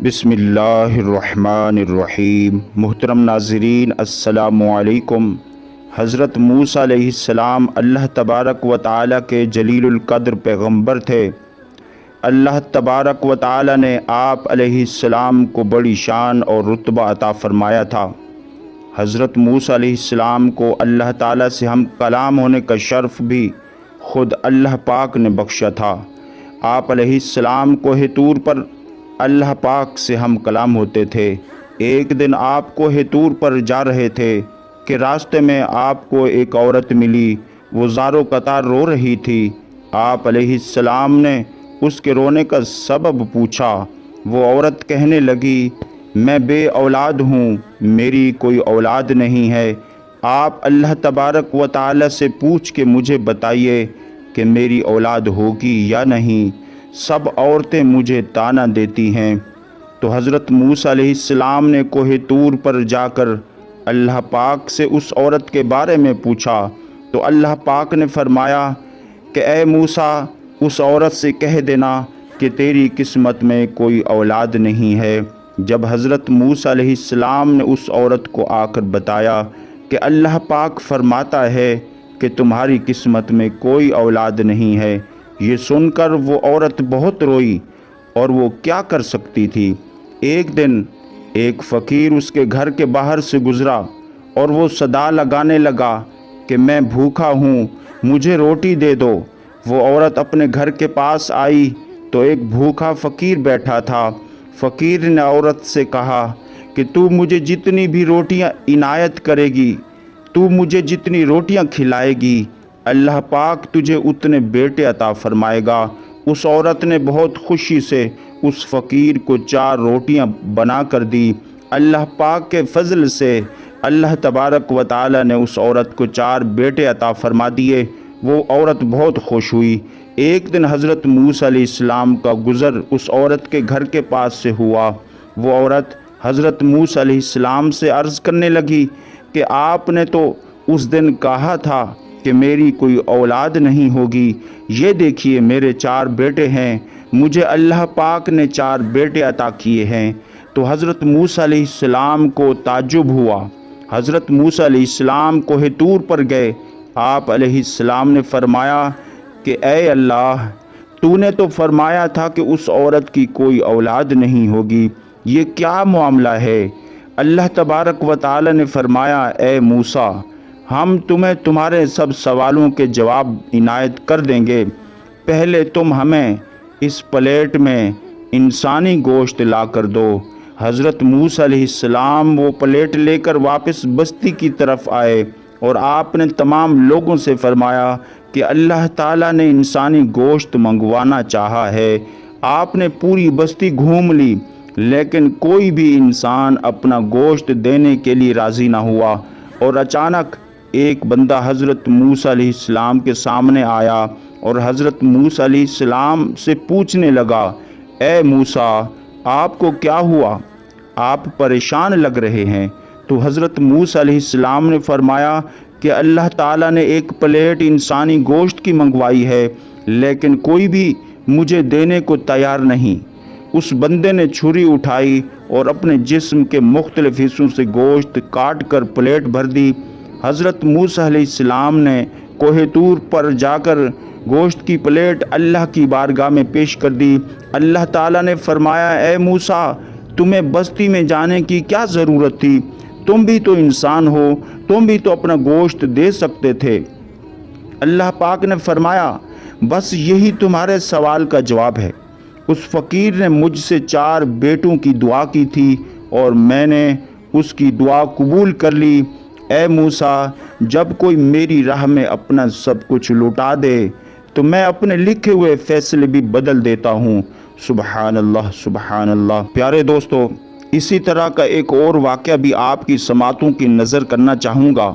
بسم اللہ الرحمن الرحیم۔ محترم ناظرین، السلام علیکم۔ حضرت موسیٰ علیہ السلام اللہ تبارک و تعالیٰ کے جلیل القدر پیغمبر تھے۔ اللہ تبارک و تعالیٰ نے آپ علیہ السلام کو بڑی شان اور رتبہ عطا فرمایا تھا۔ حضرت موسیٰ علیہ السلام کو اللہ تعالیٰ سے ہم کلام ہونے کا شرف بھی خود اللہ پاک نے بخشا تھا۔ آپ علیہ السلام کوہ طور پر اللہ پاک سے ہم کلام ہوتے تھے۔ ایک دن آپ کوہ طور پر جا رہے تھے کہ راستے میں آپ کو ایک عورت ملی، وہ زارو قطار رو رہی تھی۔ آپ علیہ السلام نے اس کے رونے کا سبب پوچھا۔ وہ عورت کہنے لگی، میں بے اولاد ہوں، میری کوئی اولاد نہیں ہے۔ آپ اللہ تبارک و تعالی سے پوچھ کے مجھے بتائیے کہ میری اولاد ہوگی یا نہیں، سب عورتیں مجھے طعنہ دیتی ہیں۔ تو حضرت موسیٰ علیہ السلام نے کوہ طور پر جا کر اللہ پاک سے اس عورت کے بارے میں پوچھا، تو اللہ پاک نے فرمایا کہ اے موسیٰ، اس عورت سے کہہ دینا کہ تیری قسمت میں کوئی اولاد نہیں ہے۔ جب حضرت موسیٰ علیہ السلام نے اس عورت کو آ کر بتایا کہ اللہ پاک فرماتا ہے کہ تمہاری قسمت میں کوئی اولاد نہیں ہے، یہ سن کر وہ عورت بہت روئی، اور وہ کیا کر سکتی تھی۔ ایک دن ایک فقیر اس کے گھر کے باہر سے گزرا اور وہ صدا لگانے لگا کہ میں بھوکا ہوں، مجھے روٹی دے دو۔ وہ عورت اپنے گھر کے پاس آئی تو ایک بھوکا فقیر بیٹھا تھا۔ فقیر نے عورت سے کہا کہ تو مجھے جتنی بھی روٹیاں عنایت کرے گی، تو مجھے جتنی روٹیاں کھلائے گی، اللہ پاک تجھے اتنے بیٹے عطا فرمائے گا۔ اس عورت نے بہت خوشی سے اس فقیر کو 4 روٹیاں بنا کر دی۔ اللہ پاک کے فضل سے اللہ تبارک و تعالی نے اس عورت کو 4 بیٹے عطا فرما دیے۔ وہ عورت بہت خوش ہوئی۔ ایک دن حضرت موسیٰ علیہ السلام کا گزر اس عورت کے گھر کے پاس سے ہوا۔ وہ عورت حضرت موسیٰ علیہ السلام سے عرض کرنے لگی کہ آپ نے تو اس دن کہا تھا کہ میری کوئی اولاد نہیں ہوگی، یہ دیکھیے میرے 4 بیٹے ہیں، مجھے اللہ پاک نے 4 بیٹے عطا کیے ہیں۔ تو حضرت موسیٰ علیہ السلام کو تعجب ہوا۔ حضرت موسیٰ علیہ السلام کوہ طور پر گئے۔ آپ علیہ السلام نے فرمایا کہ اے اللہ، تو نے تو فرمایا تھا کہ اس عورت کی کوئی اولاد نہیں ہوگی، یہ کیا معاملہ ہے؟ اللہ تبارک و تعالی نے فرمایا، اے موسیٰ، ہم تمہیں تمہارے سب سوالوں کے جواب عنایت کر دیں گے، پہلے تم ہمیں اس پلیٹ میں انسانی گوشت لا کر دو۔ حضرت موسیٰ علیہ السلام وہ پلیٹ لے کر واپس بستی کی طرف آئے اور آپ نے تمام لوگوں سے فرمایا کہ اللہ تعالیٰ نے انسانی گوشت منگوانا چاہا ہے۔ آپ نے پوری بستی گھوم لی، لیکن کوئی بھی انسان اپنا گوشت دینے کے لیے راضی نہ ہوا۔ اور اچانک ایک بندہ حضرت موسیٰ علیہ السلام کے سامنے آیا اور حضرت موسیٰ علیہ السلام سے پوچھنے لگا، اے موسیٰ، آپ کو کیا ہوا؟ آپ پریشان لگ رہے ہیں۔ تو حضرت موسیٰ علیہ السلام نے فرمایا کہ اللہ تعالیٰ نے ایک پلیٹ انسانی گوشت کی منگوائی ہے، لیکن کوئی بھی مجھے دینے کو تیار نہیں۔ اس بندے نے چھری اٹھائی اور اپنے جسم کے مختلف حصوں سے گوشت کاٹ کر پلیٹ بھر دی۔ حضرت موسیٰ علیہ السلام نے کوہ طور پر جا کر گوشت کی پلیٹ اللہ کی بارگاہ میں پیش کر دی۔ اللہ تعالیٰ نے فرمایا، اے موسیٰ، تمہیں بستی میں جانے کی کیا ضرورت تھی؟ تم بھی تو انسان ہو، تم بھی تو اپنا گوشت دے سکتے تھے۔ اللہ پاک نے فرمایا، بس یہی تمہارے سوال کا جواب ہے۔ اس فقیر نے مجھ سے 4 بیٹوں کی دعا کی تھی اور میں نے اس کی دعا قبول کر لی۔ اے موسیٰ، جب کوئی میری راہ میں اپنا سب کچھ لٹا دے تو میں اپنے لکھے ہوئے فیصلے بھی بدل دیتا ہوں۔ سبحان اللہ، سبحان اللہ۔ پیارے دوستو، اسی طرح کا ایک اور واقعہ بھی آپ کی سماعتوں کی نظر کرنا چاہوں گا۔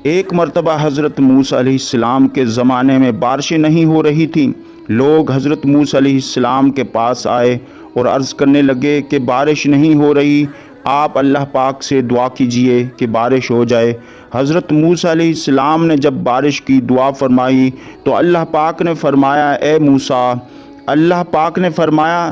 ایک مرتبہ حضرت موسیٰ علیہ السلام کے زمانے میں بارشیں نہیں ہو رہی تھیں۔ لوگ حضرت موسیٰ علیہ السلام کے پاس آئے اور عرض کرنے لگے کہ بارش نہیں ہو رہی، آپ اللہ پاک سے دعا کیجئے کہ بارش ہو جائے۔ حضرت موسیٰ علیہ السلام نے جب بارش کی دعا فرمائی تو اللہ پاک نے فرمایا، اے موسیٰ، اللہ پاک نے فرمایا،